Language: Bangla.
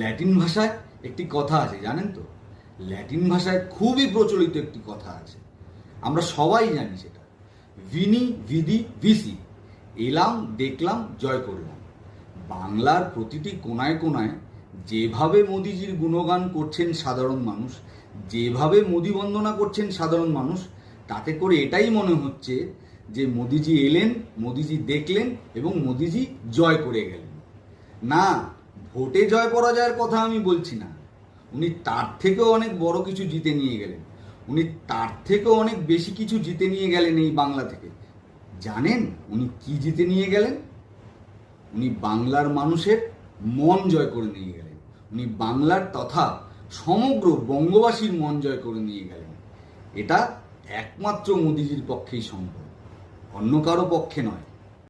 ল্যাটিন ভাষায় একটি কথা আছে, জানেন তো? ল্যাটিন ভাষায় খুবই প্রচলিত একটি কথা আছে, আমরা সবাই জানি সেটা। ভিনি ভিদি ভিসি, এলাম দেখলাম জয় করলাম। বাংলার প্রতিটি কোনায় কোনায় যেভাবে মোদিজির গুণগান করছেন সাধারণ মানুষ, যেভাবে মোদি বন্দনা করছেন সাধারণ মানুষ, তাতে করে এটাই মনে হচ্ছে যে মোদিজি এলেন, মোদিজি দেখলেন এবং মোদিজি জয় করে গেলেন। না, ভোটে জয় পরাজয়ের কথা আমি বলছি না। উনি তার থেকেও অনেক বড় কিছু জিতে নিয়ে গেলেন, উনি তার থেকেও অনেক বেশি কিছু জিতে নিয়ে গেলেন এই বাংলা থেকে। জানেন উনি কি জিতে নিয়ে গেলেন? উনি বাংলার মানুষের মন জয় করে নিয়ে গেলেন, উনি বাংলার তথা সমগ্র বঙ্গবাসীর মন জয় করে নিয়ে গেলেন। এটা একমাত্র মোদিজির পক্ষেই সম্ভব, অন্য কারো পক্ষে নয়।